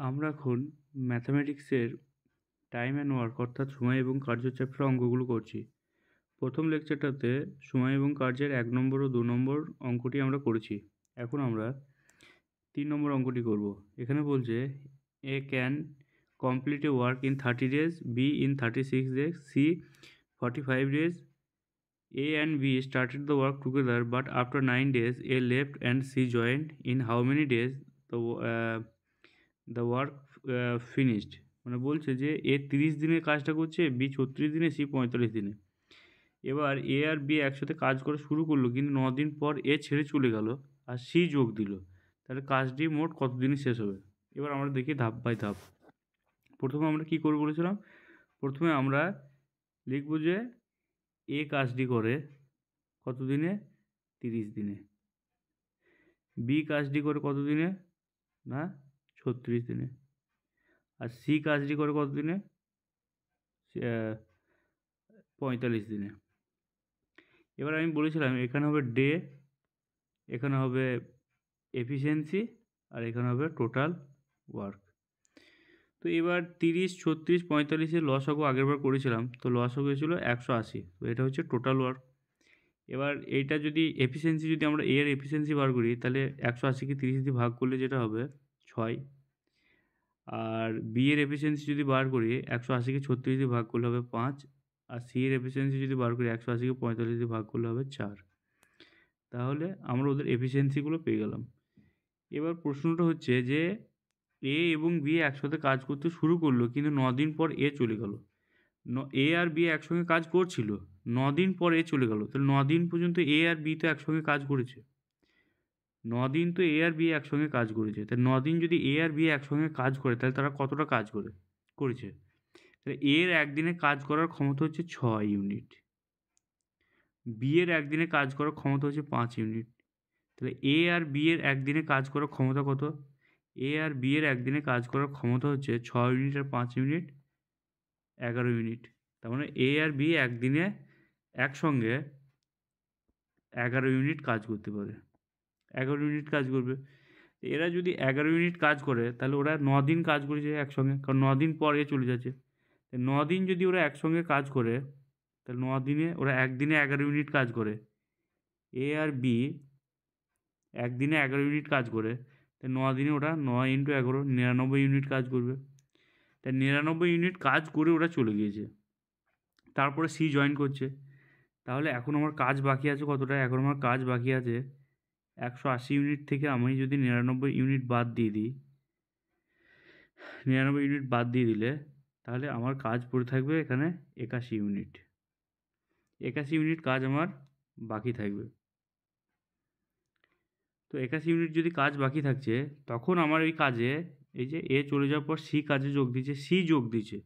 আমরা এখন ম্যাথামেটিক্সের time and work অর্থাৎ সময় এবং কার্য চ্যাপ্টার অঙ্কগুলো করছি। প্রথম লেকচারটাতে সময় এবং কার্যের ১ নম্বর ও ২ নম্বর অঙ্কটি আমরা করেছি। এখন আমরা ৩ নম্বর অঙ্কটি করব। এখানে বলছে A can complete a work in 30 days, B in 36 days, C 45 days. A and B started the work together, but after 9 days, A left and C joined. In how many days the work finished? মানে বলছে যে এ 30 দিনের কাজটা করছে, B 36 দিনে, C 45 দিনে। এবার এ আর B একসাথে কাজ করা শুরু করলো, কিন্তু 9 দিন পর এ ছেড়ে চলে গেল আর সি যোগ দিল। তাহলে কাজটি মোট কত দিনে শেষ হবে? এবার আমরা দেখি ধাপ বাই ধাপ। প্রথমে আমরা কি করে বলেছিলাম? প্রথমে আমরা লিখব যে এ কাজটি করে কত দিনে? 30 দিনে। বি কাজটি করে কত দিনে? না, 36 দিনে। আর সি কাজটি করে কত দিনে? 45 দিনে। এবার আমি বলেছিলাম এখানে হবে ডে, এখানে হবে এফিসিয়েন্সি, আর এখানে হবে টোটাল ওয়ার্ক। তো এবার 30, 36, 45-এর লসাগু আগেরবার করেছিলাম, তো লসাগু ছিল 180। তো এটা হচ্ছে টোটাল ওয়ার্ক। এবার এইটা যদি এফিসিয়েন্সি, যদি আমরা এর এফিসিয়েন্সি বার করি, তাহলে 180-কে 30 দিয়ে ভাগ করলে যেটা হবে 6। আর বি এর এফিসিয়েন্সি যদি বার করি, 180-কে 36 দিয়ে ভাগ করলে হবে 5। আর সি এর এফিসিয়েন্সি যদি বার করি, 180-কে 45 দিয়ে ভাগ করলে হবে 4। তাহলে আমরা ওদের এফিসিয়েন্সিগুলো পেয়ে গেলাম। এবার প্রশ্নটা হচ্ছে যে এ এবং বি একসাথে কাজ করতে শুরু করলো, কিন্তু 9 দিন পর এ চলে গেল। এ আর বি একসঙ্গে কাজ করছিল, 9 দিন পর এ চলে গেল। তাহলে 9 দিন পর্যন্ত এ আর বি তো একসঙ্গে কাজ করেছে। 9 দিন তো এ আর বি একসঙ্গে কাজ করেছে। তাই 9 দিন যদি এ আর বি একসঙ্গে কাজ করে, তাহলে তারা কতটা কাজ করেছে? তাহলে এর একদিনে কাজ করার ক্ষমতা হচ্ছে 6 ইউনিট। বি এর একদিনে কাজ করার ক্ষমতা হচ্ছে 5 ইউনিট। তাহলে এ আর বি এর একদিনে কাজ করার ক্ষমতা কত? এ আর বি এর একদিনে কাজ করার ক্ষমতা হচ্ছে 6 ইউনিট আর 5 ইউনিট, 11 ইউনিট। তার মানে এ আর বি একদিনে একসঙ্গে 11 ইউনিট কাজ করতে পারে। 11 ইউনিট কাজ করবে। এরা যদি 11 ইউনিট কাজ করে, তাহলে ওরা 9 দিন কাজ করেছে একসঙ্গে, কারণ 9 দিন পর এ চলে যাচ্ছে। 9 দিন যদি ওরা একসঙ্গে কাজ করে, তাহলে 9 দিনে ওরা একদিনে 11 ইউনিট কাজ করে। এ আর বি একদিনে 11 ইউনিট কাজ করে, তাই 9 দিনে ওরা 9 × 11 99 ইউনিট কাজ করবে। তাই 99 ইউনিট কাজ করে ওরা চলে গিয়েছে। তারপরে সি জয়েন করছে। তাহলে এখন আমার কাজ বাকি আছে কতটা? এখন আমার কাজ বাকি আছে 180 ইউনিট থেকে আমি যদি 99 ইউনিট বাদ দিয়ে দিই, 99 ইউনিট বাদ দিয়ে দিলে তাহলে আমার কাজ পড়ে থাকবে এখানে 81 ইউনিট। 81 ইউনিট কাজ আমার বাকি থাকবে। তো 81 ইউনিট যদি কাজ বাকি থাকছে, তখন আমার এই কাজে, এই যে এ চলে যাওয়ার পর সি কাজে যোগ দিচ্ছে, সি যোগ দিচ্ছে।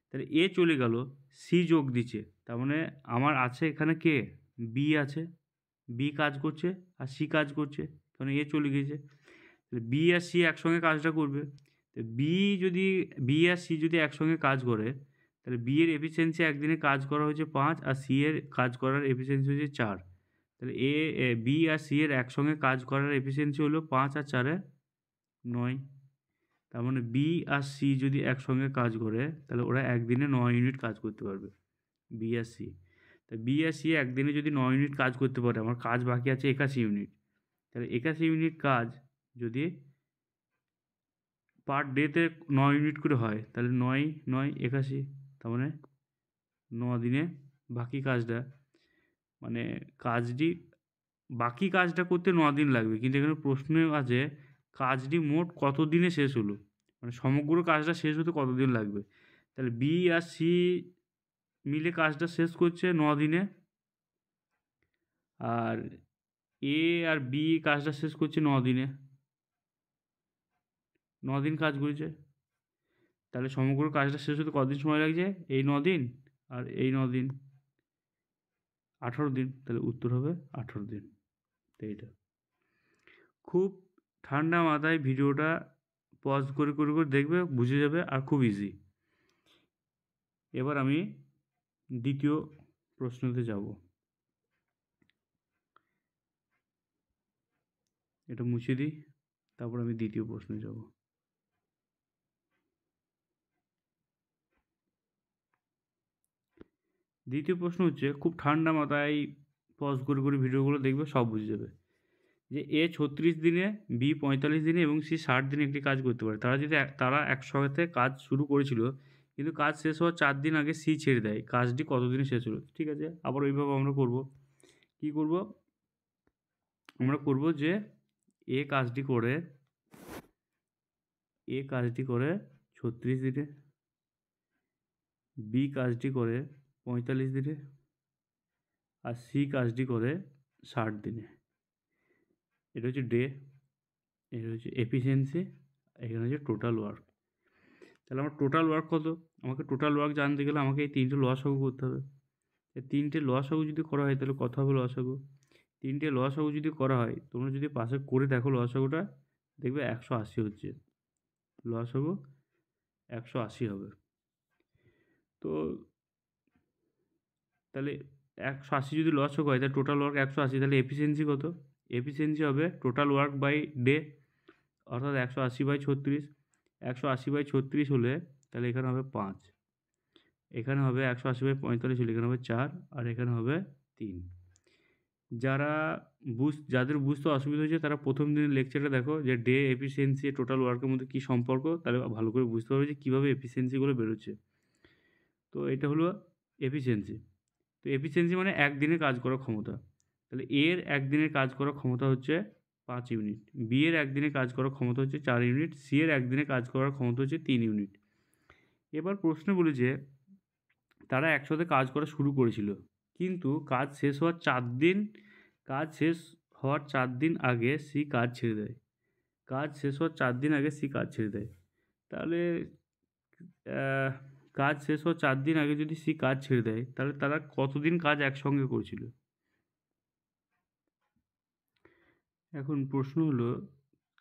তাহলে এ চলে গেল, সি যোগ দিচ্ছে। তার মানে আমার আছে এখানে কে? বি আছে। বি কাজ করছে আর সি কাজ করছে, কারণ এ চলে গিয়েছে। তাহলে বি আর সি একসঙ্গে কাজটা করবে। তো বি আর সি যদি একসঙ্গে কাজ করে, তাহলে বি এর এফিসিয়েন্সি একদিনে কাজ করা হচ্ছে 5, আর সি এর কাজ করার এফিসিয়েন্সি হচ্ছে 4। তাহলে বি আর সি এর একসঙ্গে কাজ করার এফিসিয়েন্সি হলো 5 আর 4-এ 9। তার মানে বি আর সি যদি একসঙ্গে কাজ করে, তাহলে ওরা একদিনে 9 ইউনিট কাজ করতে পারবে, বি আর সি। তা বি আর সি একদিনে যদি 9 ইউনিট কাজ করতে পারে, আমার কাজ বাকি আছে 81 ইউনিট। তাহলে 81 ইউনিট কাজ যদি পার ডেতে 9 ইউনিট করে হয়, তাহলে 9, 9, 81। তার মানে 9 দিনে বাকি কাজটা, মানে কাজটি, বাকি কাজটা করতে 9 দিন লাগবে। কিন্তু এখানে প্রশ্নে আছে কাজটি মোট কত দিনে শেষ হলো, মানে সমগ্র কাজটা শেষ হতে কত দিন লাগবে। তাহলে বি আর সি মিলে কাজটা শেষ করছে 9 দিনে, আর এ আর বি কাজটা শেষ করছে 9 দিনে। 9 দিন কাজ করেছে। তাহলে সমগ্র কাজটা শেষ হতে কতদিন সময় লাগছে? এই 9 দিন আর এই 9 দিন, 18 দিন। তাহলে উত্তর হবে 18 দিন। তো এইটা খুব ঠান্ডা মাথায় ভিডিওটা পজ করে করে করে দেখবে, বুঝে যাবে, আর খুব ইজি। এবার আমি দ্বিতীয় প্রশ্নতে যাব। এটা মুছে দিই, তারপর আমি দ্বিতীয় প্রশ্নে যাব। দ্বিতীয় প্রশ্ন হচ্ছে, খুব ঠান্ডা মাথায় পজ করে করে ভিডিওগুলো দেখবে, সব বুঝে যাবে, যে এ 36 দিনে, বি 45 দিনে এবং সি 60 দিনে একটি কাজ করতে পারে। তারা একসাথে কাজ শুরু করেছিল, কিন্তু কাজ শেষ হওয়ার 4 দিন আগে সি ছেড়ে দেয়। কাজটি কতদিনে শেষ হলো? ঠিক আছে, আবার ওইভাবে আমরা করব। কী করব? আমরা করব যে এ কাজটি করে 36 দিনে, বি কাজটি করে 45 দিনে, আর সি কাজটি করে 60 দিনে। এটা হচ্ছে ডে, এটা হচ্ছে এফিসিয়েন্সি, এখানে হচ্ছে টোটাল ওয়ার্ক। তাহলে আমার টোটাল ওয়ার্ক কত? আমাকে টোটাল ওয়ার্ক জানতে গেলে আমাকে এই 3টে লসাগু করতে হবে। এই 3টে লসাগু যদি করা হয় তাহলে কত হবে লসাগু? 3টে লসাগু যদি করা হয়, তোমরা যদি পাশে করে দেখো লসাগুটা, দেখবে 180 হচ্ছে। লসাগু 180 হবে। তো তাহলে 180 যদি লসাগু হয়, তাহলে টোটাল ওয়ার্ক 180, তাহলে এফিসিয়েন্সি কত? এফিসিয়েন্সি হবে টোটাল ওয়ার্ক বাই ডে, অর্থাৎ 180/36। 180/36 হলে তাহলে এখানে হবে 5, এখানে হবে 180/45 হলে এখানে হবে 4, আর এখানে হবে 3। যাদের বুঝতে অসুবিধা হয়েছে তারা প্রথম দিনের লেকচারটা দেখো, যে ডে, এফিসিয়েন্সি, টোটাল ওয়ার্কের মধ্যে কী সম্পর্ক, তাহলে ভালো করে বুঝতে পারবে যে কীভাবে এফিসিয়েন্সিগুলো বেরোচ্ছে। তো এটা হলো এফিসিয়েন্সি। তো এফিসিয়েন্সি মানে একদিনে কাজ করার ক্ষমতা। তাহলে এর একদিনের কাজ করার ক্ষমতা হচ্ছে 5 ইউনিট, বি এর একদিনে কাজ করার ক্ষমতা হচ্ছে 4 ইউনিট, সি এর একদিনে কাজ করার ক্ষমতা হচ্ছে 3 ইউনিট। এবার প্রশ্ন বলেছে তারা একসাথে কাজ করা শুরু করেছিল, কিন্তু কাজ শেষ হওয়ার 4 দিন আগে সি কাজ ছেড়ে দেয়। কাজ শেষ হওয়ার 4 দিন আগে সি কাজ ছেড়ে দেয়। তাহলে কাজ শেষ হওয়ার 4 দিন আগে যদি সি কাজ ছেড়ে দেয়, তাহলে তারা কতদিন কাজ একসঙ্গে করেছিল? এখন প্রশ্ন হলো,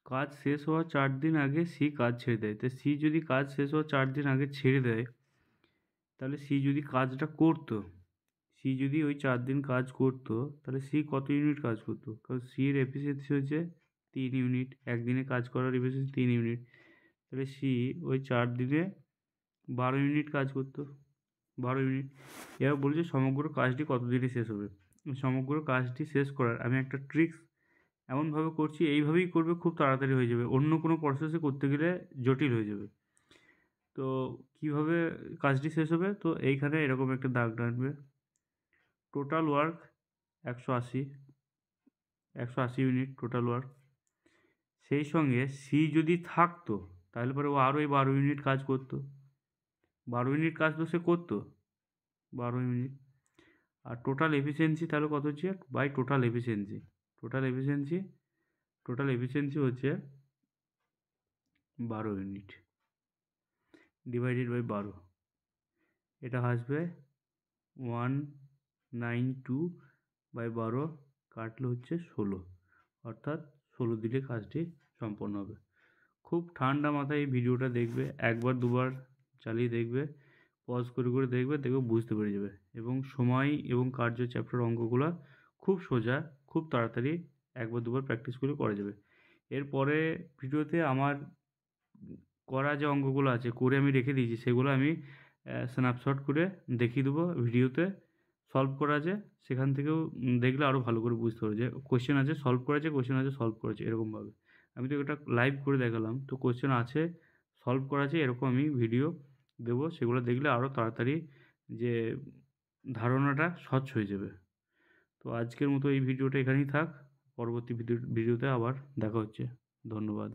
কাজ শেষ হওয়ার 4 দিন আগে সি কাজ ছেড়ে দেয়। তো সি যদি কাজ শেষ হওয়ার 4 দিন আগে ছেড়ে দেয়, তাহলে সি যদি কাজটা করতো, সি যদি ওই 4 দিন কাজ করতো, তাহলে সি কত ইউনিট কাজ করতো? কারণ সি এর এফিসিয়েন্সি হচ্ছে 3 ইউনিট, একদিনে কাজ করার এফিসিয়েন্সি 3 ইউনিট। তাহলে সি ওই 4 দিনে 12 ইউনিট কাজ করতো, 12 ইউনিট। এবার বলছে সমগ্র কাজটি কত দিনে শেষ হবে? সমগ্র কাজটি শেষ করার আমি একটা ট্রিক্স এমনভাবে করছি, এইভাবেই করবে, খুব তাড়াতাড়ি হয়ে যাবে। অন্য কোনো প্রসেসে করতে গেলে জটিল হয়ে যাবে। তো কীভাবে কাজটি শেষ হবে? তো এইখানে এরকম একটা দাগ টানবে, total work 180, 180 unit total work. সেই সঙ্গে সি যদি থাকতো, তাহলে পরে ও আরও 12 ইউনিট কাজ করতো। 12 ইউনিট কাজ তো সে করতো, 12 ইউনিট। আর টোটাল এফিসিয়েন্সি তাহলে কত হচ্ছে? By total efficiency. Total efficiency হচ্ছে 12 ইউনিট ডিভাইডেড বাই 12। এটা আসবে 192/12, কাটলে হচ্ছে 16, অর্থাৎ 16 দিনে কাজটি সম্পন্ন হবে। খুব ঠান্ডা মাথায় এই ভিডিওটা দেখবে, একবার দুবার চালিয়ে দেখবে, পজ করে করে দেখবে, বুঝতে পেরে যাবে। এবং সময় এবং কার্য চ্যাপ্টার অঙ্কগুলো খুব সোজা, খুব তাড়াতাড়ি একবার দুবার প্র্যাকটিস করে করা যাবে। এরপরে ভিডিওতে আমার করা যে অঙ্কগুলো আছে করে আমি রেখে দিয়েছি, সেগুলো আমি স্ন্যাপশট করে দেখিয়ে দেবো ভিডিওতে। সলভ করা আছে, সেখান থেকেও দেখলে আরও ভালো করে বুঝতে পারবে যে কোয়েশ্চেন আছে সলভ করেছে, কোয়েশ্চেন আছে সলভ করেছে, এরকমভাবে। আমি তো এটা লাইভ করে দেখালাম, তো কোয়েশ্চেন আছে সলভ করা আছে, এরকম আমি ভিডিও দেবো, সেগুলো দেখলে আরও তাড়াতাড়ি যে ধারণাটা স্বচ্ছ হয়ে যাবে। তো আজকের মতো এই ভিডিওটা এখানেই থাক, পরবর্তী ভিডিওতে আবার দেখা হচ্ছে। ধন্যবাদ।